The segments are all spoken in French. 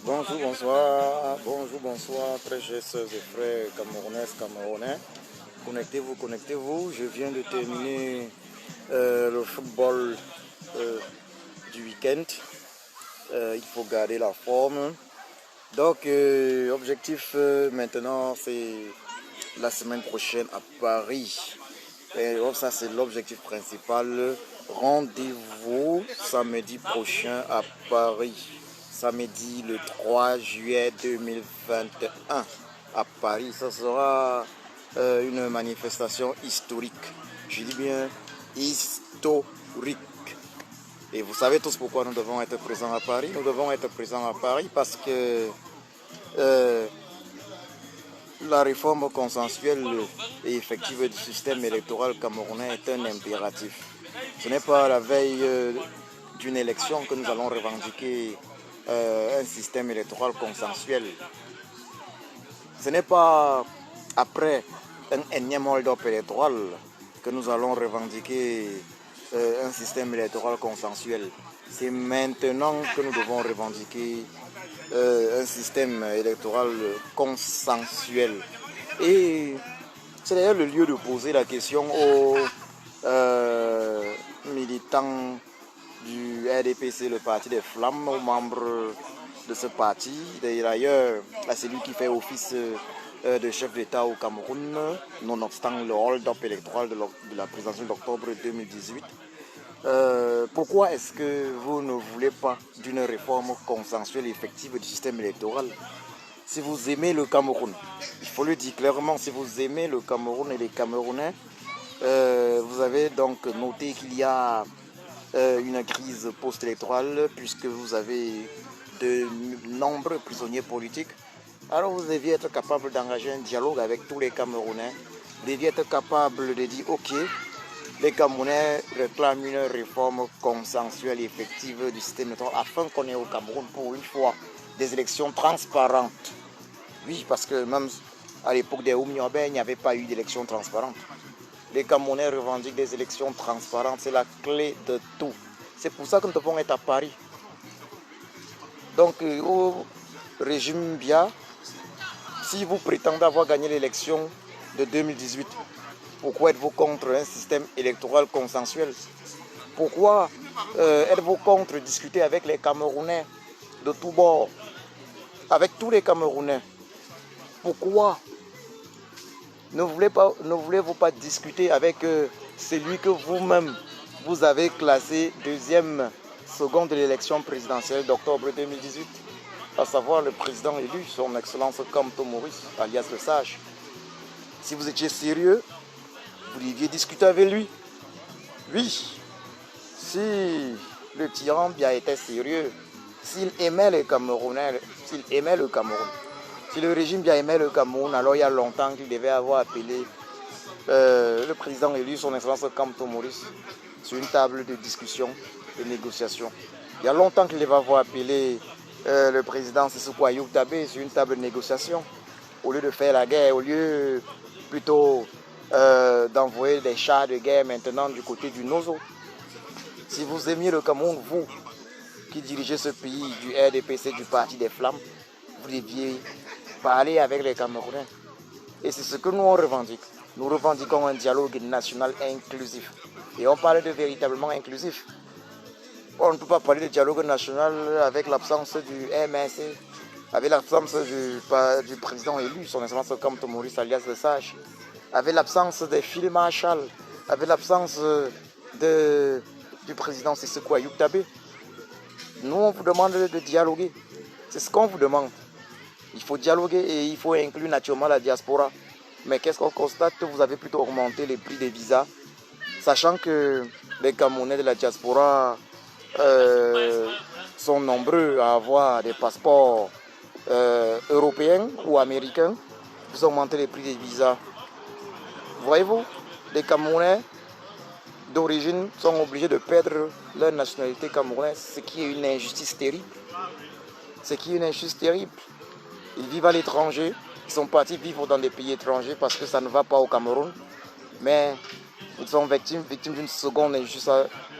Bonjour, bonsoir, très chers sœurs et frères camerounaises, camerounais. Connectez-vous. Je viens de terminer le football du week-end. Il faut garder la forme. Donc, objectif maintenant, c'est la semaine prochaine à Paris. Et donc, ça, c'est l'objectif principal. Rendez-vous samedi prochain à Paris. Samedi le 3 juillet 2021 à Paris. Ça sera une manifestation historique. Je dis bien historique. Et vous savez tous pourquoi nous devons être présents à Paris. Nous devons être présents à Paris parce que la réforme consensuelle et effective du système électoral camerounais est un impératif. Ce n'est pas la veille d'une élection que nous allons revendiquer un système électoral consensuel. Ce n'est pas après un énième hold-up électoral que nous allons revendiquer un système électoral consensuel. C'est maintenant que nous devons revendiquer un système électoral consensuel. Et c'est d'ailleurs le lieu de poser la question aux militants du RDPC, le parti des Flammes, aux membres de ce parti, d'ailleurs à celui qui fait office de chef d'État au Cameroun, nonobstant le hold-up électoral de la présidentielle d'octobre 2018. Pourquoi est-ce que vous ne voulez pas d'une réforme consensuelle et effective du système électoral? Si vous aimez le Cameroun, il faut le dire clairement, si vous aimez le Cameroun et les Camerounais, vous avez donc noté qu'il y a une crise post-électorale puisque vous avez de nombreux prisonniers politiques. Alors vous deviez être capable d'engager un dialogue avec tous les Camerounais. Vous deviez être capable de dire ok, les Camerounais réclament une réforme consensuelle et effective du système électoral afin qu'on ait au Cameroun pour une fois des élections transparentes. Oui, parce que même à l'époque des Oumniobé, il n'y avait pas eu d'élections transparentes. Les Camerounais revendiquent des élections transparentes, c'est la clé de tout. C'est pour ça que nous devons être à Paris. Donc au régime Biya, si vous prétendez avoir gagné l'élection de 2018, pourquoi êtes-vous contre un système électoral consensuel? Pourquoi êtes-vous contre discuter avec les Camerounais de tous bords, avec tous les Camerounais? Pourquoi ne voulez-vous pas discuter avec celui que vous-même vous avez classé deuxième second de l'élection présidentielle d'octobre 2018, à savoir le président élu, son excellence Kamto Maurice, alias le Sage? Si vous étiez sérieux, vous deviez discuter avec lui. Oui, si le tyran Biya était sérieux, s'il aimait les Camerounais, s'il aimait le Cameroun, si le régime Biya aimait le Cameroun, alors il y a longtemps qu'il devait avoir appelé le président élu, son excellence Kamto Maurice, sur une table de discussion, de négociation. Il y a longtemps qu'il devait avoir appelé le président Sissoko Ayub Tabé sur une table de négociation, au lieu de faire la guerre, au lieu plutôt d'envoyer des chars de guerre maintenant du côté du Nozo. Si vous aimiez le Cameroun, vous qui dirigez ce pays du RDPC, du parti des Flammes, vous deviez parler avec les Camerounais. Et c'est ce que nous on revendique. Nous revendiquons un dialogue national inclusif. Et on parle de véritablement inclusif. On ne peut pas parler de dialogue national avec l'absence du MNC, avec l'absence du président élu, son excellence Kamto Maurice alias le Sage, avec l'absence des Field Marshal, avec l'absence du président Sissoko Ayub Tabé. Nous, on vous demande de dialoguer. C'est ce qu'on vous demande. Il faut dialoguer et il faut inclure naturellement la diaspora. Mais qu'est-ce qu'on constate? Que vous avez plutôt augmenté les prix des visas, sachant que les Camerounais de la diaspora sont nombreux à avoir des passeports européens ou américains. Vous augmentez les prix des visas. Voyez-vous, les Camerounais d'origine sont obligés de perdre leur nationalité camerounaise, ce qui est une injustice terrible. Ils vivent à l'étranger, ils sont partis vivre dans des pays étrangers parce que ça ne va pas au Cameroun, mais ils sont victimes d'une seconde injustice,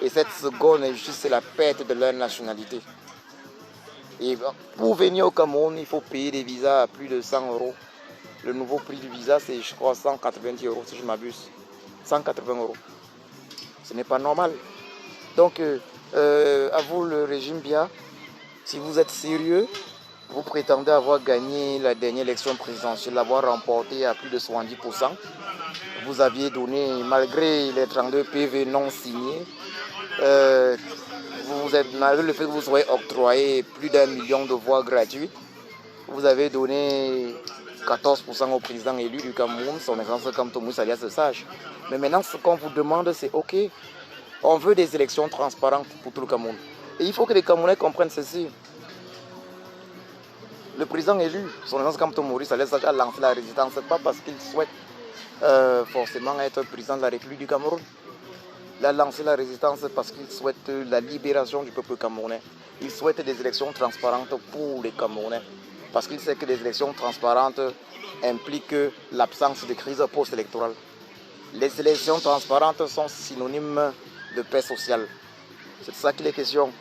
et cette seconde injustice, c'est la perte de leur nationalité. Et pour venir au Cameroun, il faut payer des visas à plus de 100 euros. Le nouveau prix du visa, c'est, je crois, 190 euros, si je m'abuse. 180 euros. Ce n'est pas normal. Donc, à vous, le régime Biya, si vous êtes sérieux, vous prétendez avoir gagné la dernière élection présidentielle, l'avoir remportée à plus de 70%. Vous aviez donné, malgré les 32 PV non signés, malgré le fait que vous aurez octroyé plus d'1 million de voix gratuites, vous avez donné 14% au président élu du Cameroun, son excellence Kamto Moussa alias Sage. Mais maintenant, ce qu'on vous demande, c'est OK, on veut des élections transparentes pour tout le Cameroun. Et il faut que les Camerounais comprennent ceci. Le président élu, son excellence Kamto Moussa alias Sage, a lancé la résistance, pas parce qu'il souhaite forcément être président de la République du Cameroun. Il a lancé la résistance parce qu'il souhaite la libération du peuple camerounais. Il souhaite des élections transparentes pour les Camerounais. Parce qu'il sait que les élections transparentes impliquent l'absence de crise post-électorale. Les élections transparentes sont synonymes de paix sociale. C'est de ça qu'il est question.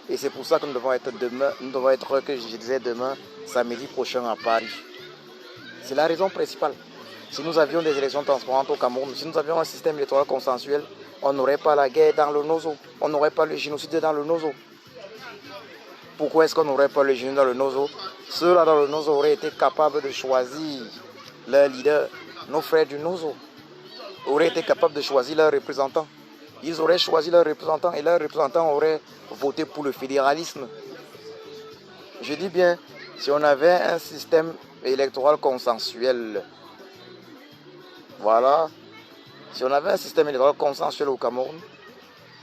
Et c'est pour ça que nous devons être que je disais demain, samedi prochain à Paris. C'est la raison principale. Si nous avions des élections transparentes au Cameroun, si nous avions un système électoral consensuel, on n'aurait pas la guerre dans le Nozo, on n'aurait pas le génocide dans le Nozo. Pourquoi est-ce qu'on n'aurait pas le génocide dans le Nozo? Ceux-là dans le Nozo auraient été capables de choisir leur leader. Nos frères du Nozo auraient été capables de choisir leurs représentants. Ils auraient choisi leurs représentants et leurs représentants auraient voté pour le fédéralisme. Je dis bien, si on avait un système électoral consensuel, voilà, si on avait un système électoral consensuel au Cameroun,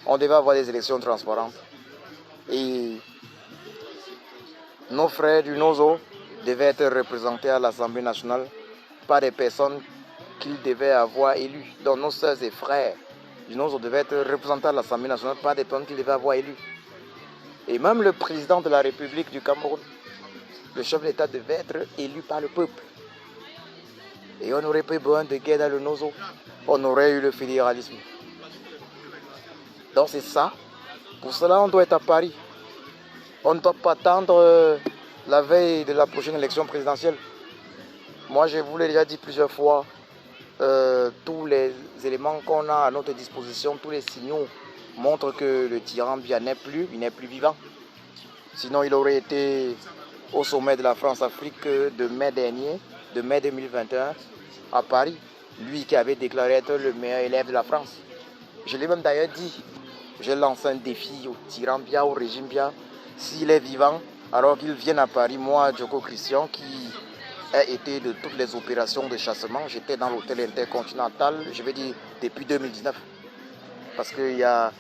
on devait avoir des élections transparentes. Et nos frères du Nozo devaient être représentés à l'Assemblée nationale par des personnes qu'ils devaient avoir élues. Donc nos sœurs et frères du Nozo devaient être représentés à l'Assemblée nationale par des personnes qu'ils devaient avoir élues. Et même le président de la République du Cameroun, le chef d'État, devait être élu par le peuple. Et on n'aurait pas eu besoin de guerre dans le Nozo. On aurait eu le fédéralisme. Donc c'est ça. Pour cela, on doit être à Paris. On ne doit pas attendre la veille de la prochaine élection présidentielle. Moi, je vous l'ai déjà dit plusieurs fois, tous les éléments qu'on a à notre disposition, tous les signaux montrent que le tyran Biya n'est plus vivant. Sinon, il aurait été au sommet de la France-Afrique de mai dernier, de mai 2021, à Paris. Lui qui avait déclaré être le meilleur élève de la France. Je l'ai même d'ailleurs dit. J'ai lancé un défi au tyran Biya, au régime Biya. S'il est vivant, alors qu'il vienne à Paris, moi, Djoko Christian, qui a été de toutes les opérations de chassement. J'étais dans l'hôtel intercontinental, je vais dire, depuis 2019. Parce qu'il y a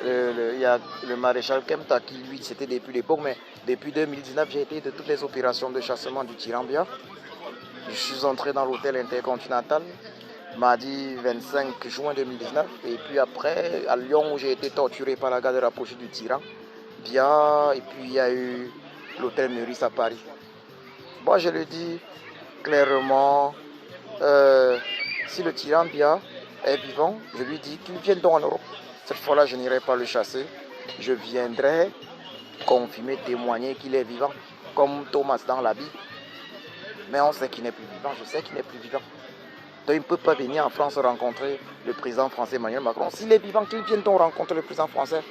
le maréchal Kempta qui, lui, c'était depuis l'époque, mais depuis 2019, j'ai été de toutes les opérations de chassement du tyran Biya. Je suis entré dans l'hôtel intercontinental mardi 25 juin 2019. Et puis après, à Lyon, où j'ai été torturé par la garde rapprochée du tyran Biya. Et puis il y a eu l'hôtel Meurice à Paris. Moi, je le dis clairement, si le tyran Biya est vivant, je lui dis qu'il vienne donc en Europe. Cette fois-là, je n'irai pas le chasser. Je viendrai confirmer, témoigner qu'il est vivant, comme Thomas dans la Bible. Mais on sait qu'il n'est plus vivant, je sais qu'il n'est plus vivant. Donc il ne peut pas venir en France rencontrer le président français Emmanuel Macron. S'il est vivant, qu'il vienne donc rencontrer le président français.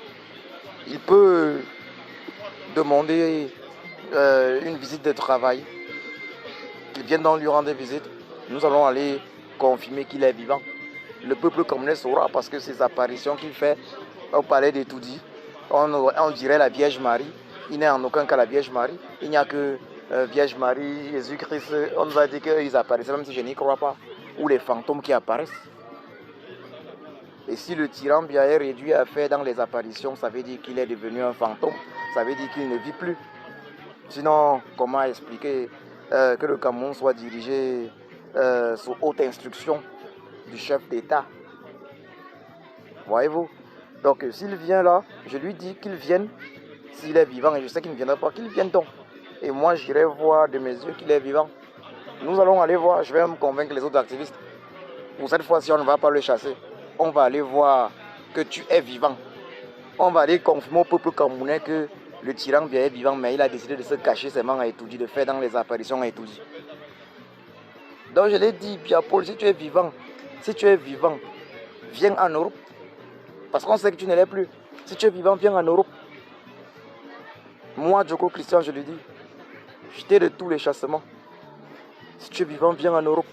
Il peut demander une visite de travail. Qu'il vienne donc lui rendre visite. Nous allons aller confirmer qu'il est vivant. Le peuple camerounais saura parce que ces apparitions qu'il fait au palais de Toudi, on dirait la Vierge Marie. Il n'est en aucun cas la Vierge Marie. Il n'y a que Vierge Marie, Jésus-Christ. On va dire qu'ils apparaissent, même si je n'y crois pas. Ou les fantômes qui apparaissent. Et si le tyran Biya est réduit à faire dans les apparitions, ça veut dire qu'il est devenu un fantôme. Ça veut dire qu'il ne vit plus. Sinon, comment expliquer que le Cameroun soit dirigé sous haute instruction du chef d'État? Voyez-vous? Donc s'il vient là, je lui dis qu'il vienne. S'il est vivant, et je sais qu'il ne viendra pas, qu'il vienne donc. Et moi, j'irai voir de mes yeux qu'il est vivant. Nous allons aller voir, je vais me convaincre les autres activistes. Pour cette fois-ci, on ne va pas le chasser. On va aller voir que tu es vivant. On va aller confirmer au peuple camerounais que Le tyran bien est vivant, mais il a décidé de se cacher ses mains à Etoudi, de faire dans les apparitions à Etoudi. Donc je l'ai dit, Pierre Paul, si tu es vivant, viens en Europe. Parce qu'on sait que tu ne l'es plus. Si tu es vivant, viens en Europe. Moi, Djoko Christian, je lui dis, jeter de tous les chassements. Si tu es vivant, viens en Europe.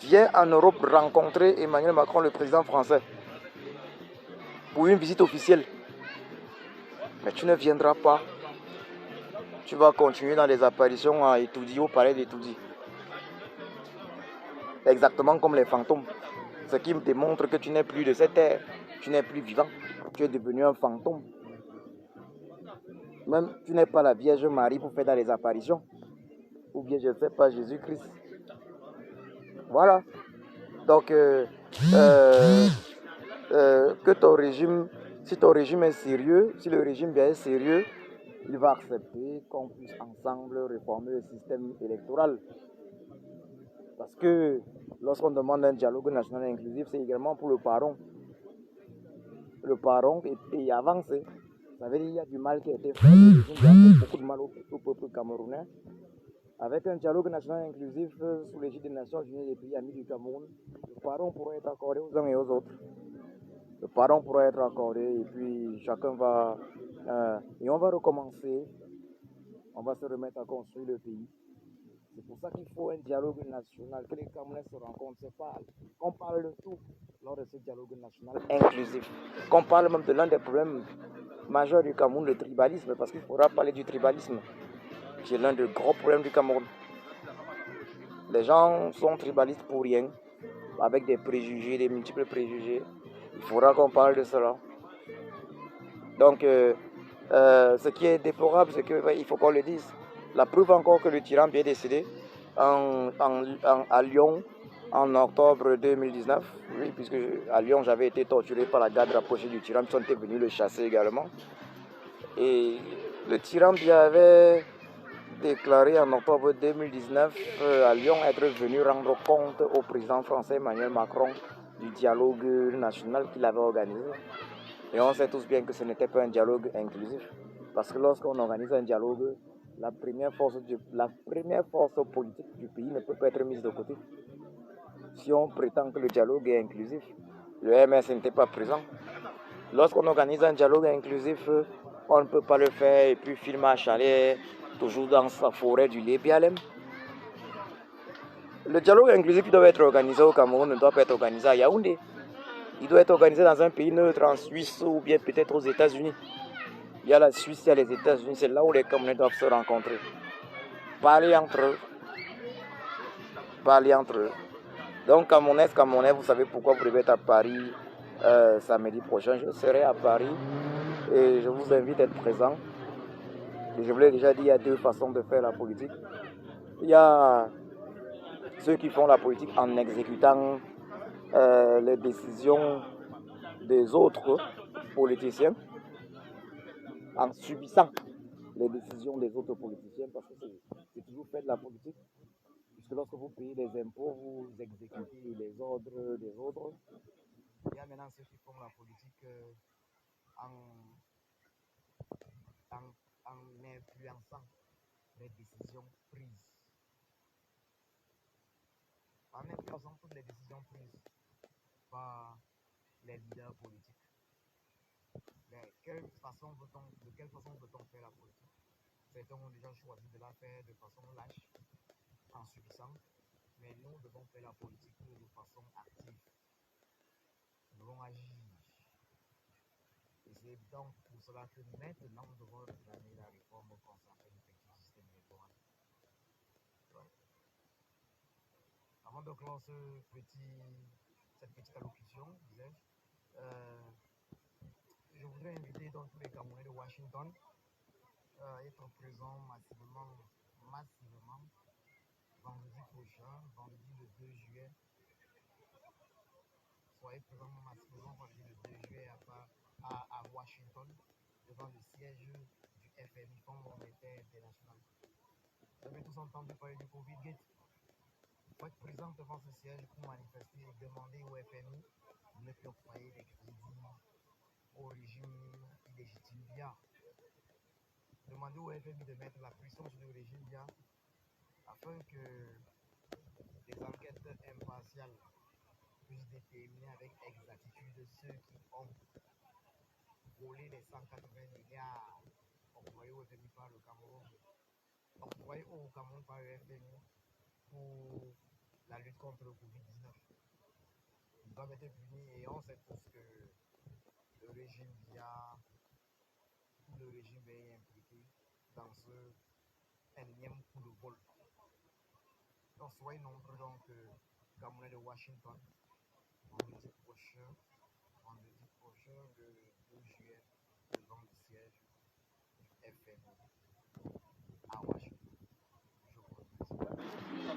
Viens en Europe rencontrer Emmanuel Macron, le président français, pour une visite officielle. Mais tu ne viendras pas. Tu vas continuer dans les apparitions à Etoudi, au palais d'Etoudi. Exactement comme les fantômes. Ce qui me démontre que tu n'es plus de cette terre. Tu n'es plus vivant. Tu es devenu un fantôme. Même tu n'es pas la Vierge Marie pour faire dans les apparitions. Ou bien je ne sais pas, Jésus-Christ. Voilà. Donc, que ton régime, si ton régime est sérieux, si le régime est sérieux, il va accepter qu'on puisse ensemble réformer le système électoral. Parce que lorsqu'on demande un dialogue national inclusif, c'est également pour le parent. Le parent est avancé. Ça veut dire qu'il y a du mal qui a été fait. Le régime a fait beaucoup de mal au peuple camerounais. Avec un dialogue national inclusif sous l'égide des Nations Unies et des pays amis du Cameroun, le pardon pourra être accordé aux uns et aux autres. Le pardon pourra être accordé et puis chacun va... et on va recommencer, on va se remettre à construire le pays. C'est pour ça qu'il faut un dialogue national, que les Camerounais se rencontrent, se parlent, qu'on parle de tout lors de ce dialogue national inclusif. Qu'on parle même de l'un des problèmes majeurs du Cameroun, le tribalisme, parce qu'il faudra parler du tribalisme, qui est l'un des gros problèmes du Cameroun. Les gens sont tribalistes pour rien, avec des préjugés, des multiples préjugés. Il faudra qu'on parle de cela. Donc, ce qui est déplorable, c'est qu'il faut qu'on le dise. La preuve encore que le tyran est décédé à Lyon en octobre 2019. Oui, puisque à Lyon, j'avais été torturé par la garde rapprochée du tyran. Ils sont venus le chasser également. Et le tyran avait déclaré en octobre 2019 à Lyon être venu rendre compte au président français Emmanuel Macron du dialogue national qu'il avait organisé. Et on sait tous bien que ce n'était pas un dialogue inclusif. Parce que lorsqu'on organise un dialogue, la première force politique du pays ne peut pas être mise de côté. Si on prétend que le dialogue est inclusif, le MS n'était pas présent. Lorsqu'on organise un dialogue inclusif, on ne peut pas le faire et puis filmer à chalet, toujours dans sa forêt du Lébialem. Le dialogue inclusif qui doit être organisé au Cameroun ne doit pas être organisé à Yaoundé. Il doit être organisé dans un pays neutre, en Suisse ou bien peut-être aux États-Unis. Il y a la Suisse, il y a les États-Unis, c'est là où les Camerounais doivent se rencontrer. Parler entre eux. Parler entre eux. Donc, Camerounais, vous savez pourquoi vous devez être à Paris samedi prochain. Je serai à Paris et je vous invite à être présent. Et je vous l'ai déjà dit, il y a deux façons de faire la politique. Il y a ceux qui font la politique en exécutant les décisions des autres politiciens, en subissant les décisions des autres politiciens, parce que c'est toujours fait de la politique. Puisque lorsque vous payez les impôts, vous exécutez les ordres des autres. Il y a maintenant ceux qui font la politique en influençant les décisions prises. En influençant toutes les décisions prises par les leaders politiques. Mais de quelle façon veut-on faire la politique? Certains ont déjà choisi de la faire de façon lâche, en subissant, mais nous devons faire la politique de façon active. Nous devons agir. Et c'est donc pour cela que maintenant nous devons réclamer la réforme consacrée du système électoral. Ouais. Avant de clore cette petite allocution, je voudrais inviter donc tous les Camerounais de Washington à être présents massivement, vendredi prochain, vendredi le 2 juillet. Soyez présents massivement vendredi le 2 juillet à Washington, devant le siège du FMI, Fonds monétaire international. Vous avez tous entendu parler du Covid-Gate. Il faut être présent devant ce siège pour manifester et demander au FMI de ne plus octroyer des crédits au régime légitime bien. Demander au FMI de mettre la pression sur le régime bien afin que les enquêtes impartiales puissent déterminer avec exactitude ceux qui ont volé les 180 milliards octroyés au FMI par le Cameroun, octroyés au Cameroun par le FMI pour la lutte contre le Covid-19. Ils doivent être punis et on sait tous que le régime le régime est impliqué dans ce énième coup de vol. Donc soyez nombreux donc Camerounais de Washington vendredi prochain, le 2 juillet, devant le siège du FMI à Washington. Je vous remercie.